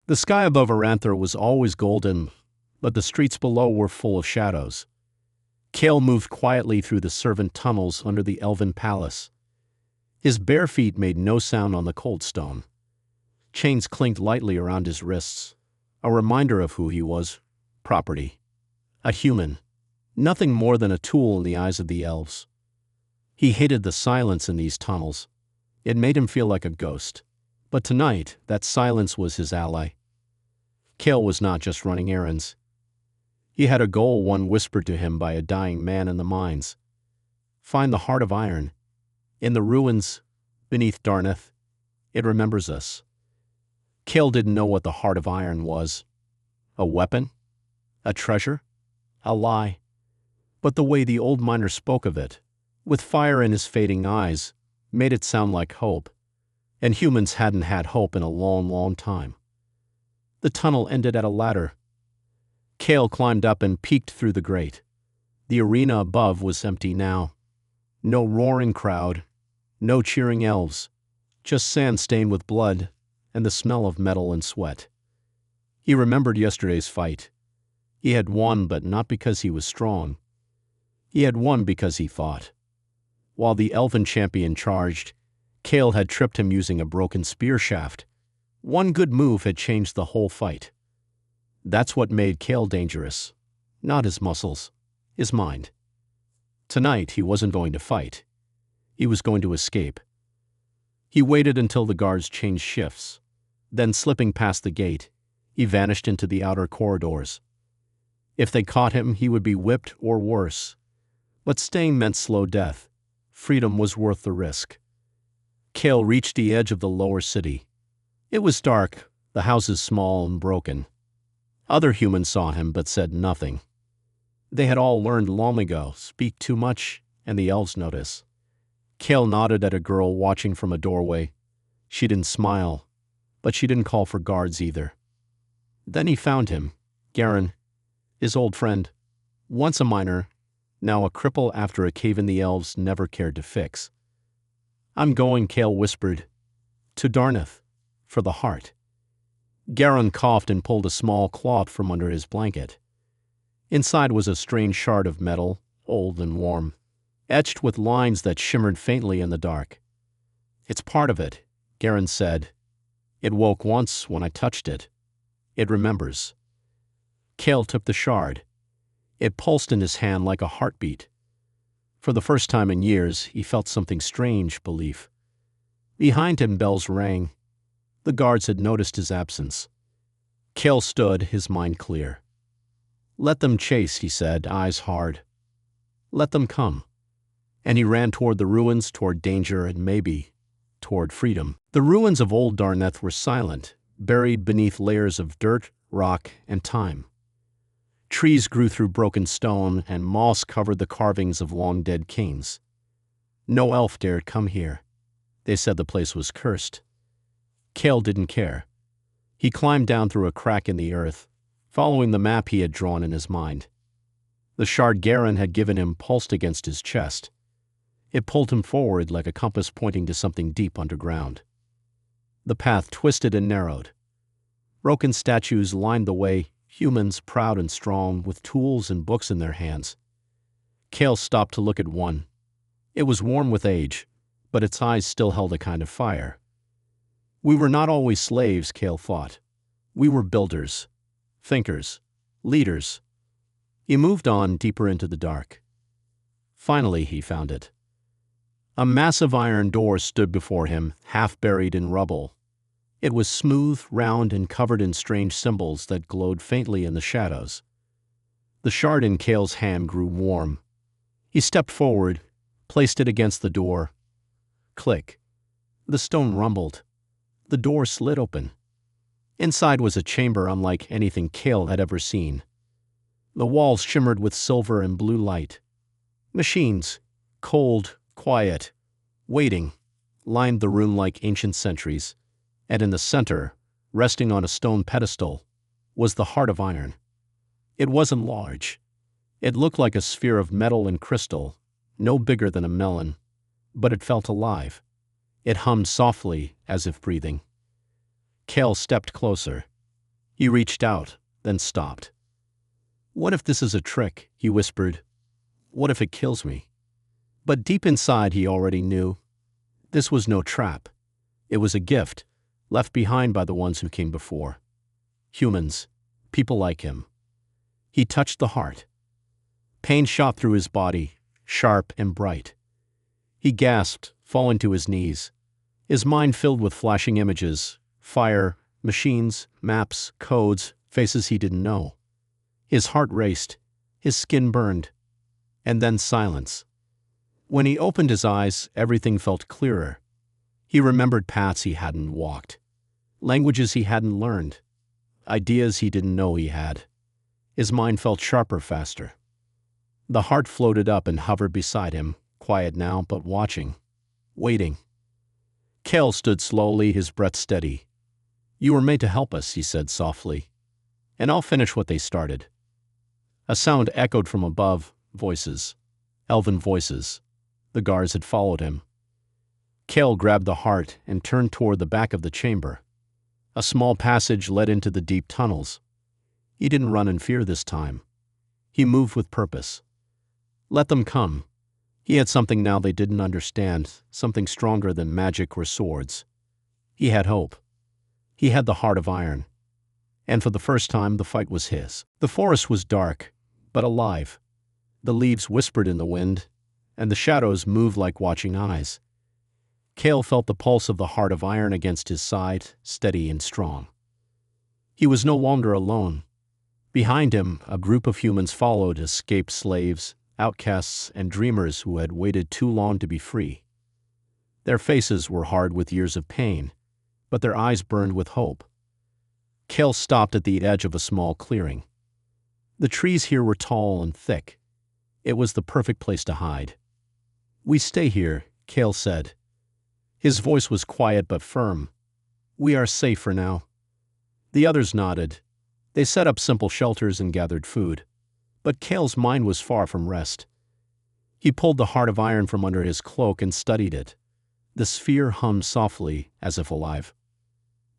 The sky above Aranther was always golden, but the streets below were full of shadows. Cale moved quietly through the servant tunnels under the Elven palace. His bare feet made no sound on the cold stone. Chains clinked lightly around his wrists, a reminder of who he was: property. A human. Nothing more than a tool in the eyes of the elves. He hated the silence in these tunnels. It made him feel like a ghost. But tonight, that silence was his ally. Cale was not just running errands. He had a goal, one whispered to him by a dying man in the mines. Find the heart of iron. In the ruins, beneath Darneth. It remembers us. Cale didn't know what the heart of iron was. A weapon? A treasure? A lie? But the way the old miner spoke of it, with fire in his fading eyes, made it sound like hope. And humans hadn't had hope in a long, long time. The tunnel ended at a ladder. Cale climbed up and peeked through the grate. The arena above was empty now. No roaring crowd, no cheering elves, just sand stained with blood and the smell of metal and sweat. He remembered yesterday's fight. He had won, but not because he was strong. He had won because he fought. While the Elven champion charged, Cale had tripped him using a broken spear shaft. One good move had changed the whole fight. That's what made Cale dangerous. Not his muscles, his mind. Tonight he wasn't going to fight. He was going to escape. He waited until the guards changed shifts. Then, slipping past the gate, he vanished into the outer corridors. If they caught him, he would be whipped or worse. But staying meant slow death. Freedom was worth the risk. Cale reached the edge of the lower city. It was dark, the houses small and broken. Other humans saw him but said nothing. They had all learned long ago, speak too much, and the elves notice. Cale nodded at a girl watching from a doorway. She didn't smile, but she didn't call for guards either. Then he found him, Garen, his old friend, once a miner, now a cripple after a cave-in the elves never cared to fix. I'm going, Cale whispered, to Darneth, for the heart. Garen coughed and pulled a small cloth from under his blanket. Inside was a strange shard of metal, old and warm, etched with lines that shimmered faintly in the dark. It's part of it, Garen said. It woke once when I touched it. It remembers. Cale took the shard. It pulsed in his hand like a heartbeat. For the first time in years, he felt something strange, belief. Behind him, bells rang. The guards had noticed his absence. Cale stood, his mind clear. Let them chase, he said, eyes hard. Let them come. And he ran toward the ruins, toward danger, and maybe toward freedom. The ruins of old Darneth were silent, buried beneath layers of dirt, rock, and time. Trees grew through broken stone, and moss covered the carvings of long-dead kings. No elf dared come here. They said the place was cursed. Cale didn't care. He climbed down through a crack in the earth, following the map he had drawn in his mind. The shard Garen had given him pulsed against his chest. It pulled him forward like a compass pointing to something deep underground. The path twisted and narrowed. Broken statues lined the way, humans proud and strong, with tools and books in their hands. Cale stopped to look at one. It was warm with age, but its eyes still held a kind of fire. We were not always slaves, Cale thought. We were builders, thinkers, leaders. He moved on deeper into the dark. Finally, he found it. A massive iron door stood before him, half buried in rubble. It was smooth, round, and covered in strange symbols that glowed faintly in the shadows. The shard in Cale's hand grew warm. He stepped forward, placed it against the door. Click. The stone rumbled. The door slid open. Inside was a chamber unlike anything Cale had ever seen. The walls shimmered with silver and blue light. Machines, cold, quiet, waiting, lined the room like ancient sentries. And in the center, resting on a stone pedestal, was the heart of iron. It wasn't large. It looked like a sphere of metal and crystal, no bigger than a melon, but it felt alive. It hummed softly, as if breathing. Cale stepped closer. He reached out, then stopped. "What if this is a trick?" he whispered. "What if it kills me?" But deep inside he already knew. This was no trap. It was a gift, left behind by the ones who came before. Humans, people like him. He touched the heart. Pain shot through his body, sharp and bright. He gasped, falling to his knees. His mind filled with flashing images, fire, machines, maps, codes, faces he didn't know. His heart raced, his skin burned. And then silence. When he opened his eyes, everything felt clearer. He remembered paths he hadn't walked, languages he hadn't learned, ideas he didn't know he had. His mind felt sharper faster. The heart floated up and hovered beside him, quiet now but watching, waiting. Kale stood slowly, his breath steady. "You were made to help us," he said softly, "and I'll finish what they started." A sound echoed from above, voices, elven voices. The guards had followed him. Kale grabbed the heart and turned toward the back of the chamber. A small passage led into the deep tunnels. He didn't run in fear this time. He moved with purpose. Let them come. He had something now they didn't understand, something stronger than magic or swords. He had hope. He had the heart of iron. And for the first time, the fight was his. The forest was dark, but alive. The leaves whispered in the wind, and the shadows moved like watching eyes. Kale felt the pulse of the heart of iron against his side, steady and strong. He was no longer alone. Behind him, a group of humans followed, escaped slaves, outcasts, and dreamers who had waited too long to be free. Their faces were hard with years of pain, but their eyes burned with hope. Kale stopped at the edge of a small clearing. The trees here were tall and thick. It was the perfect place to hide. "We stay here," Kale said. His voice was quiet but firm. "We are safe for now." The others nodded. They set up simple shelters and gathered food. But Kale's mind was far from rest. He pulled the heart of iron from under his cloak and studied it. The sphere hummed softly, as if alive.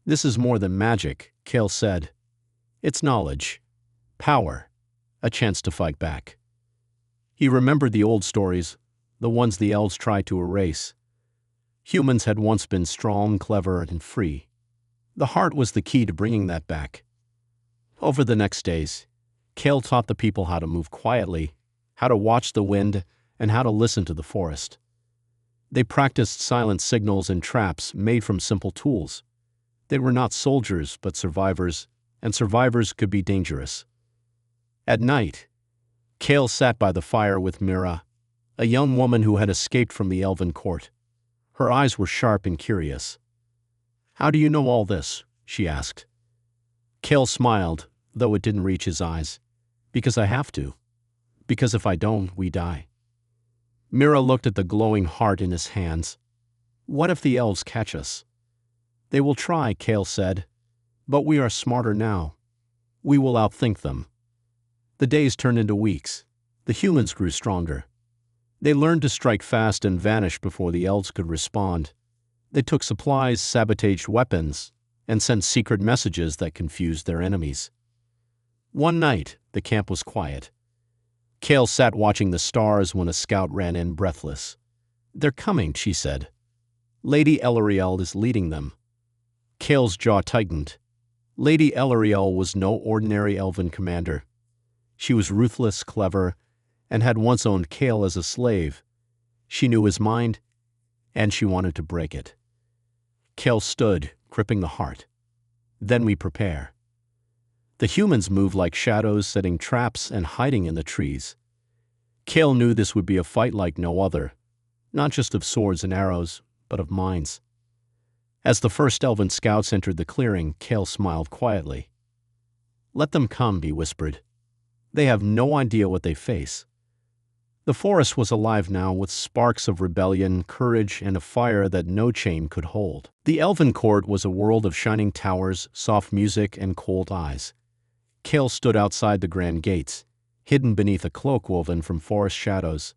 "This is more than magic," Kale said. "It's knowledge, power, a chance to fight back." He remembered the old stories, the ones the elves tried to erase. Humans had once been strong, clever, and free. The heart was the key to bringing that back. Over the next days, Kale taught the people how to move quietly, how to watch the wind, and how to listen to the forest. They practiced silent signals and traps made from simple tools. They were not soldiers, but survivors, and survivors could be dangerous. At night, Kale sat by the fire with Mira, a young woman who had escaped from the elven court. Her eyes were sharp and curious. "How do you know all this?" she asked. Kale smiled, though it didn't reach his eyes. "Because I have to. Because if I don't, we die." Mira looked at the glowing heart in his hands. "What if the elves catch us?" "They will try," Kale said. "But we are smarter now. We will outthink them." The days turned into weeks. The humans grew stronger. They learned to strike fast and vanish before the elves could respond. They took supplies, sabotaged weapons, and sent secret messages that confused their enemies. One night, the camp was quiet. Kale sat watching the stars when a scout ran in breathless. "They're coming," she said. "Lady Elariel is leading them." Kale's jaw tightened. Lady Elariel was no ordinary elven commander. She was ruthless, clever, and had once owned Kale as a slave. She knew his mind, and she wanted to break it. Kale stood, gripping the heart. "Then we prepare." The humans moved like shadows, setting traps and hiding in the trees. Kale knew this would be a fight like no other, not just of swords and arrows, but of minds. As the first elven scouts entered the clearing, Kale smiled quietly. "Let them come," he whispered. "They have no idea what they face." The forest was alive now with sparks of rebellion, courage, and a fire that no chain could hold. The elven court was a world of shining towers, soft music, and cold eyes. Kale stood outside the grand gates, hidden beneath a cloak woven from forest shadows.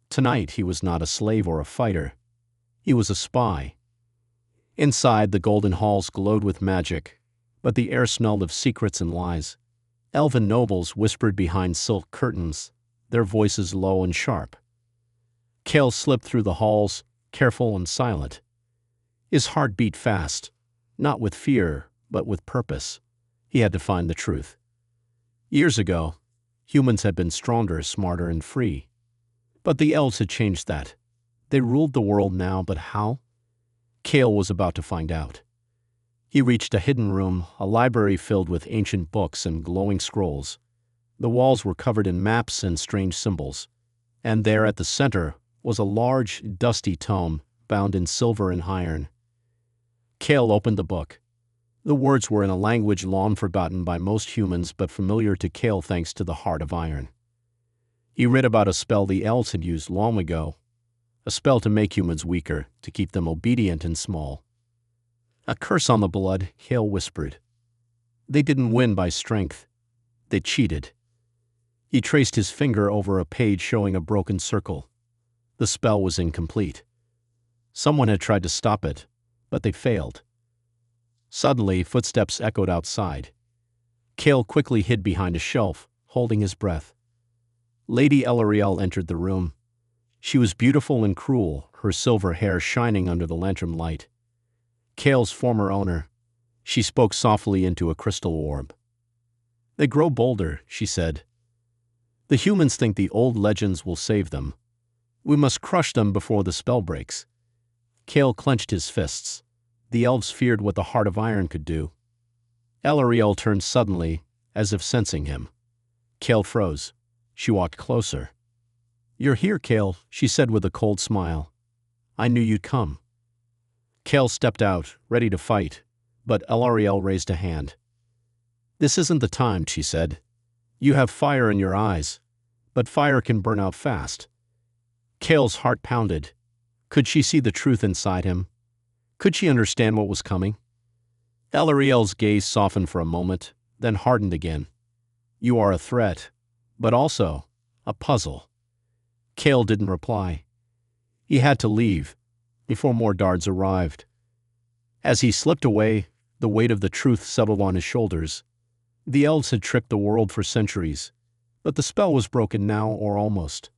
Tonight he was not a slave or a fighter. He was a spy. Inside, the golden halls glowed with magic, but the air smelled of secrets and lies. Elven nobles whispered behind silk curtains, their voices low and sharp. Cale slipped through the halls, careful and silent. His heart beat fast, not with fear, but with purpose. He had to find the truth. Years ago, humans had been stronger, smarter, and free. But the elves had changed that. They ruled the world now, but how? Cale was about to find out. He reached a hidden room, a library filled with ancient books and glowing scrolls. The walls were covered in maps and strange symbols. And there at the center was a large, dusty tome bound in silver and iron. Cale opened the book. The words were in a language long forgotten by most humans but familiar to Cale thanks to the heart of iron. He read about a spell the elves had used long ago, a spell to make humans weaker, to keep them obedient and small. A curse on the blood, Cale whispered. They didn't win by strength. They cheated. He traced his finger over a page showing a broken circle. The spell was incomplete. Someone had tried to stop it, but they failed. Suddenly, footsteps echoed outside. Cale quickly hid behind a shelf, holding his breath. Lady Elariel entered the room. She was beautiful and cruel, her silver hair shining under the lantern light. Cale's former owner. She spoke softly into a crystal orb. They grow bolder, she said. The humans think the old legends will save them. We must crush them before the spell breaks. Cale clenched his fists. The elves feared what the heart of iron could do. Elariel turned suddenly, as if sensing him. Cale froze. She walked closer. You're here, Cale, she said with a cold smile. I knew you'd come. Cale stepped out, ready to fight, but Elariel raised a hand. This isn't the time, she said. You have fire in your eyes, but fire can burn out fast. Cale's heart pounded. Could she see the truth inside him? Could she understand what was coming? Elariel's gaze softened for a moment, then hardened again. You are a threat, but also a puzzle. Cale didn't reply. He had to leave before more dards arrived. As he slipped away, the weight of the truth settled on his shoulders. The elves had tricked the world for centuries, but the spell was broken now, or almost.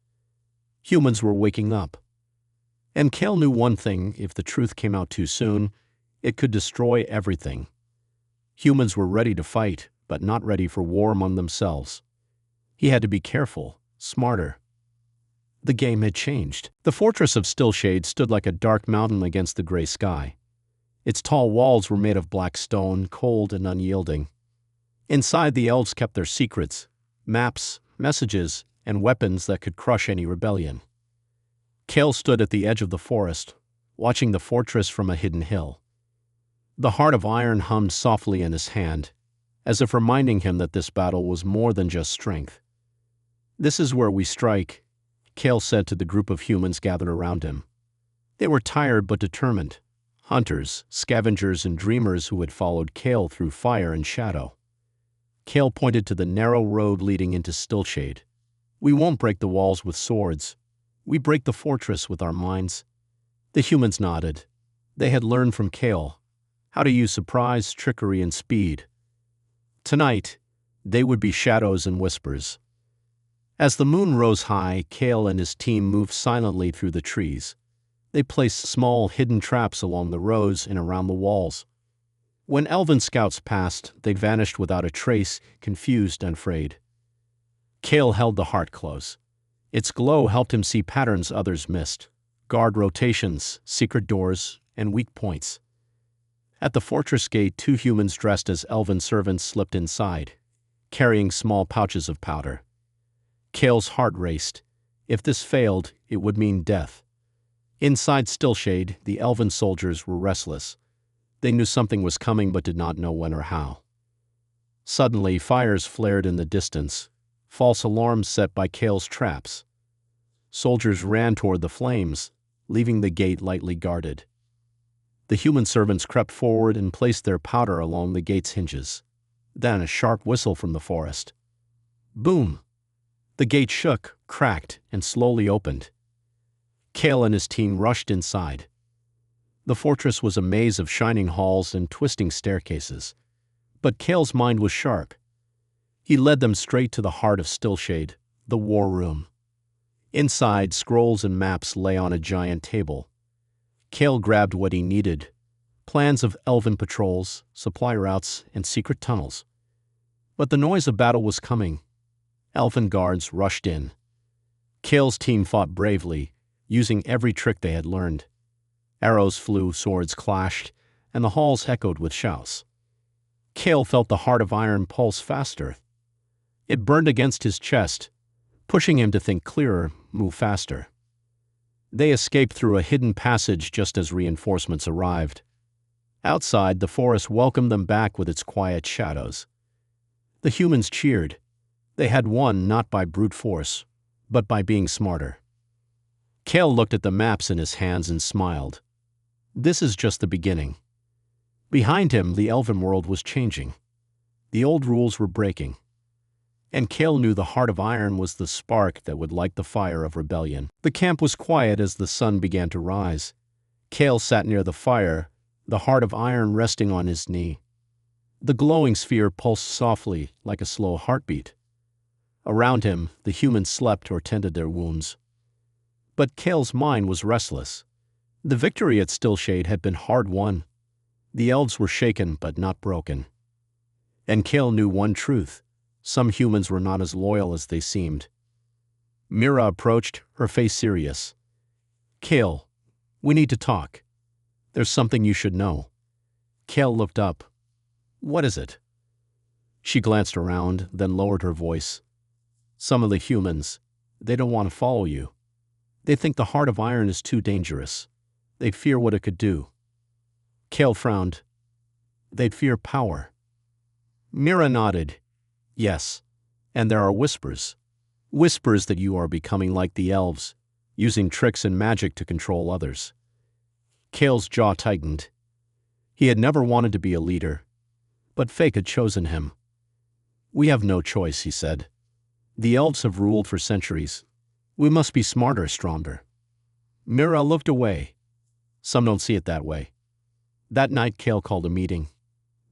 Humans were waking up. And Cale knew one thing: if the truth came out too soon, it could destroy everything. Humans were ready to fight, but not ready for war among themselves. He had to be careful, smarter. The game had changed. The fortress of Stillshade stood like a dark mountain against the gray sky. Its tall walls were made of black stone, cold and unyielding. Inside, the elves kept their secrets, maps, messages, and weapons that could crush any rebellion. Cale stood at the edge of the forest, watching the fortress from a hidden hill. The heart of iron hummed softly in his hand, as if reminding him that this battle was more than just strength. This is where we strike, Cale said to the group of humans gathered around him. They were tired but determined, hunters, scavengers, and dreamers who had followed Cale through fire and shadow. Cale pointed to the narrow road leading into Stillshade. We won't break the walls with swords. We break the fortress with our minds. The humans nodded. They had learned from Cale how to use surprise, trickery, and speed. Tonight, they would be shadows and whispers. As the moon rose high, Cale and his team moved silently through the trees. They placed small, hidden traps along the roads and around the walls. When Elven scouts passed, they vanished without a trace, confused and afraid. Cale held the heart close. Its glow helped him see patterns others missed: guard rotations, secret doors, and weak points. At the fortress gate, 2 humans dressed as Elven servants slipped inside, carrying small pouches of powder. Cale's heart raced. If this failed, it would mean death. Inside Stillshade, the Elven soldiers were restless. They knew something was coming but did not know when or how. Suddenly, fires flared in the distance, false alarms set by Cale's traps. Soldiers ran toward the flames, leaving the gate lightly guarded. The human servants crept forward and placed their powder along the gate's hinges. Then a sharp whistle from the forest. Boom! The gate shook, cracked, and slowly opened. Cale and his team rushed inside. The fortress was a maze of shining halls and twisting staircases. But Kale's mind was sharp. He led them straight to the heart of Stillshade, the war room. Inside, scrolls and maps lay on a giant table. Kale grabbed what he needed: plans of elven patrols, supply routes, and secret tunnels. But the noise of battle was coming. Elven guards rushed in. Kale's team fought bravely, using every trick they had learned. Arrows flew, swords clashed, and the halls echoed with shouts. Kale felt the heart of iron pulse faster. It burned against his chest, pushing him to think clearer, move faster. They escaped through a hidden passage just as reinforcements arrived. Outside, the forest welcomed them back with its quiet shadows. The humans cheered. They had won not by brute force, but by being smarter. Kale looked at the maps in his hands and smiled. This is just the beginning. Behind him, the elven world was changing. The old rules were breaking. And Kale knew the heart of iron was the spark that would light the fire of rebellion. The camp was quiet as the sun began to rise. Kale sat near the fire, the heart of iron resting on his knee. The glowing sphere pulsed softly like a slow heartbeat. Around him, the humans slept or tended their wounds. But Kale's mind was restless. The victory at Stillshade had been hard won. The elves were shaken but not broken. And Kale knew one truth: some humans were not as loyal as they seemed. Mira approached, her face serious. "Kale, we need to talk. There's something you should know." Kale looked up. "What is it?" She glanced around, then lowered her voice. "Some of the humans, they don't want to follow you. They think the heart of iron is too dangerous. They fear what it could do." Kale frowned. "They'd fear power." Mira nodded. "Yes, and there are whispers. Whispers that you are becoming like the elves, using tricks and magic to control others." Kale's jaw tightened. He had never wanted to be a leader, but fate had chosen him. "We have no choice," he said. "The elves have ruled for centuries. We must be smarter, stronger." Mira looked away. "Some don't see it that way." That night, Kale called a meeting.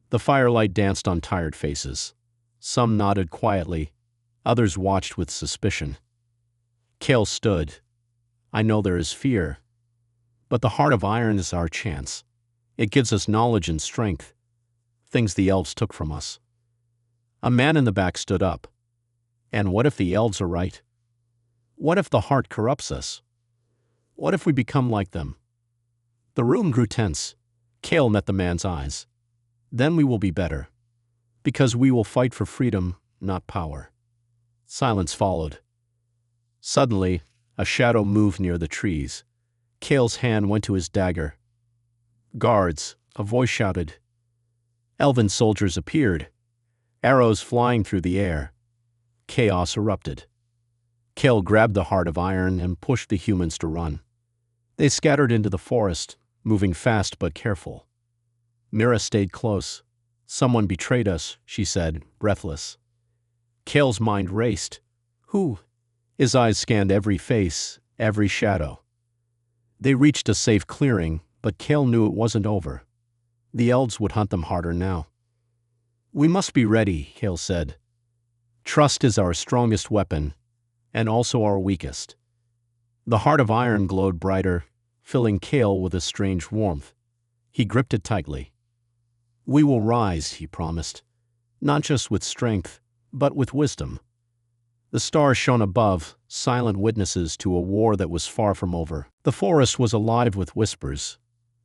The firelight danced on tired faces. Some nodded quietly. Others watched with suspicion. Kale stood. "I know there is fear, but the heart of iron is our chance. It gives us knowledge and strength, things the elves took from us." A man in the back stood up. "And what if the elves are right? What if the heart corrupts us? What if we become like them?" The room grew tense. Kale met the man's eyes. "Then we will be better. Because we will fight for freedom, not power." Silence followed. Suddenly, a shadow moved near the trees. Kale's hand went to his dagger. "Guards," a voice shouted. Elven soldiers appeared, arrows flying through the air. Chaos erupted. Kale grabbed the heart of iron and pushed the humans to run. They scattered into the forest, moving fast but careful. Mira stayed close. "Someone betrayed us," she said, breathless. Kale's mind raced. "Who?" His eyes scanned every face, every shadow. They reached a safe clearing, but Kale knew it wasn't over. The elves would hunt them harder now. "We must be ready," Kale said. "Trust is our strongest weapon, and also our weakest." The heart of iron glowed brighter, filling Kale with a strange warmth. He gripped it tightly. "We will rise," he promised, "not just with strength, but with wisdom." The stars shone above, silent witnesses to a war that was far from over. The forest was alive with whispers.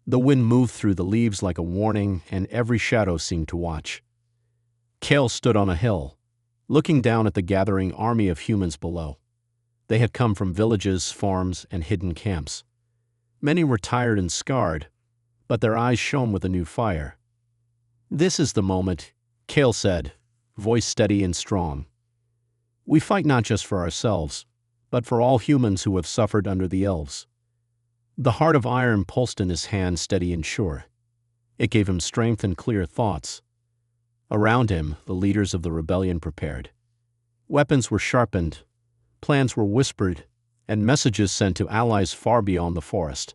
The wind moved through the leaves like a warning, and every shadow seemed to watch. Kale stood on a hill, looking down at the gathering army of humans below. They had come from villages, farms, and hidden camps. Many were tired and scarred, but their eyes shone with a new fire. "This is the moment," Kale said, voice steady and strong. "We fight not just for ourselves, but for all humans who have suffered under the elves." The heart of iron pulsed in his hand, steady and sure. It gave him strength and clear thoughts. Around him, the leaders of the rebellion prepared. Weapons were sharpened, plans were whispered, and messages sent to allies far beyond the forest.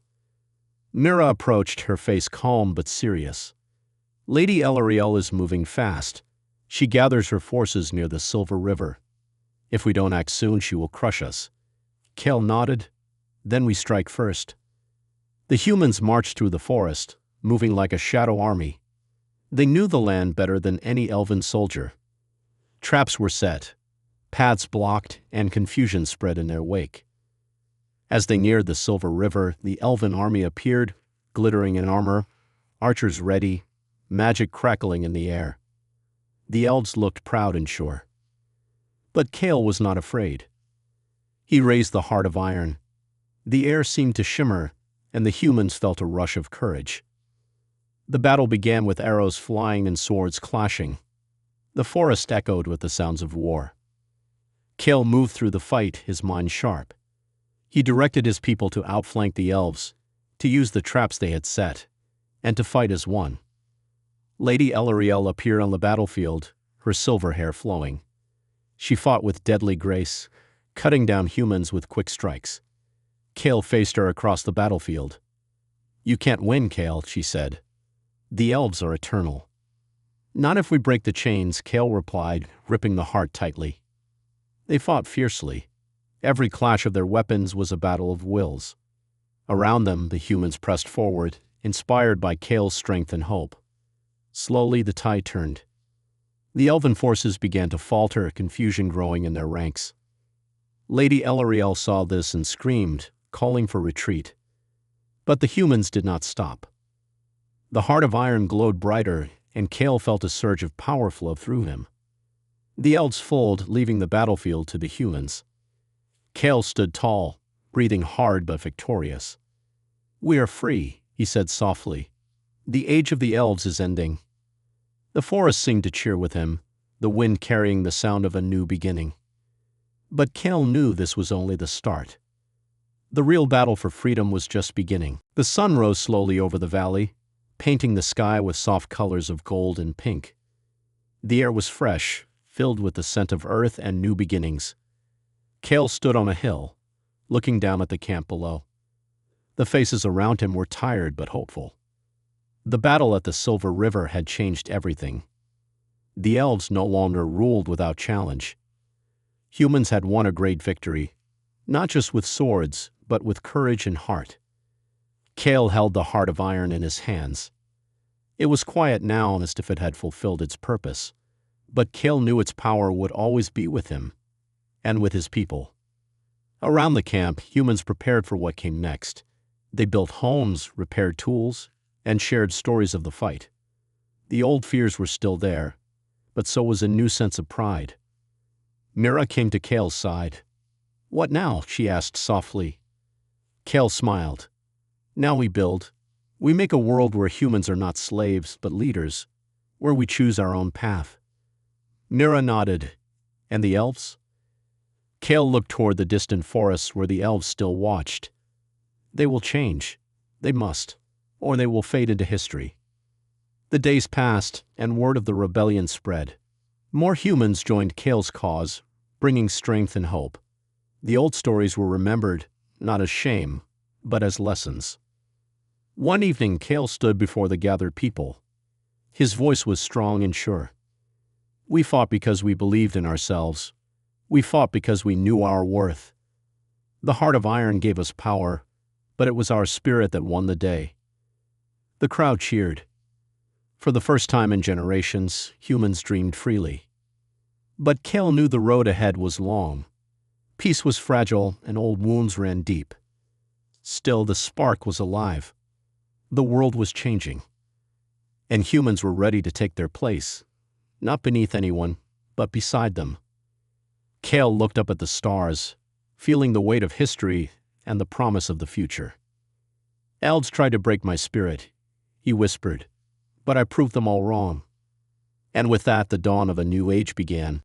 Mira approached, her face calm but serious. Lady Elariel is moving fast. She gathers her forces near the Silver River. If we don't act soon, she will crush us. Kale nodded. Then we strike first. The humans marched through the forest, moving like a shadow army. They knew the land better than any elven soldier. Traps were set, paths blocked, and confusion spread in their wake. As they neared the Silver River, the elven army appeared, glittering in armor, archers ready, magic crackling in the air. The elves looked proud and sure. But Kale was not afraid. He raised the heart of iron. The air seemed to shimmer, and the humans felt a rush of courage. The battle began with arrows flying and swords clashing. The forest echoed with the sounds of war. Kale moved through the fight, his mind sharp. He directed his people to outflank the elves, to use the traps they had set, and to fight as one. Lady Elariel appeared on the battlefield, her silver hair flowing. She fought with deadly grace, cutting down humans with quick strikes. Kale faced her across the battlefield. "You can't win, Kale," she said. "The elves are eternal." "Not if we break the chains," Kale replied, gripping the heart tightly. They fought fiercely. Every clash of their weapons was a battle of wills. Around them, the humans pressed forward, inspired by Kale's strength and hope. Slowly, the tide turned. The elven forces began to falter, confusion growing in their ranks. Lady Elariel saw this and screamed, calling for retreat. But the humans did not stop. The heart of iron glowed brighter, and Kale felt a surge of power flow through him. The elves followed, leaving the battlefield to the humans. Kale stood tall, breathing hard but victorious. "We are free," he said softly. "The age of the elves is ending." The forest seemed to cheer with him, the wind carrying the sound of a new beginning. But Kale knew this was only the start. The real battle for freedom was just beginning. The sun rose slowly over the valley, painting the sky with soft colors of gold and pink. The air was fresh, filled with the scent of earth and new beginnings. Kale stood on a hill, looking down at the camp below. The faces around him were tired but hopeful. The battle at the Silver River had changed everything. The elves no longer ruled without challenge. Humans had won a great victory, not just with swords, but with courage and heart. Kale held the heart of iron in his hands. It was quiet now, as if it had fulfilled its purpose, but Kale knew its power would always be with him, and with his people. Around the camp, humans prepared for what came next. They built homes, repaired tools, and shared stories of the fight. The old fears were still there, but so was a new sense of pride. Mira came to Kale's side. "What now?" she asked softly. Kale smiled. "Now we build. We make a world where humans are not slaves, but leaders, where we choose our own path." Mira nodded. "And the elves?" Kale looked toward the distant forests where the elves still watched. "They will change. They must, or they will fade into history." The days passed, and word of the rebellion spread. More humans joined Kale's cause, bringing strength and hope. The old stories were remembered, not as shame, but as lessons. One evening, Kale stood before the gathered people. His voice was strong and sure. "We fought because we believed in ourselves. We fought because we knew our worth. The heart of iron gave us power, but it was our spirit that won the day." The crowd cheered. For the first time in generations, humans dreamed freely. But Kale knew the road ahead was long. Peace was fragile, and old wounds ran deep. Still, the spark was alive. The world was changing. And humans were ready to take their place, not beneath anyone, but beside them. Kale looked up at the stars, feeling the weight of history and the promise of the future. "Elves tried to break my spirit," he whispered, "but I proved them all wrong." And with that, the dawn of a new age began.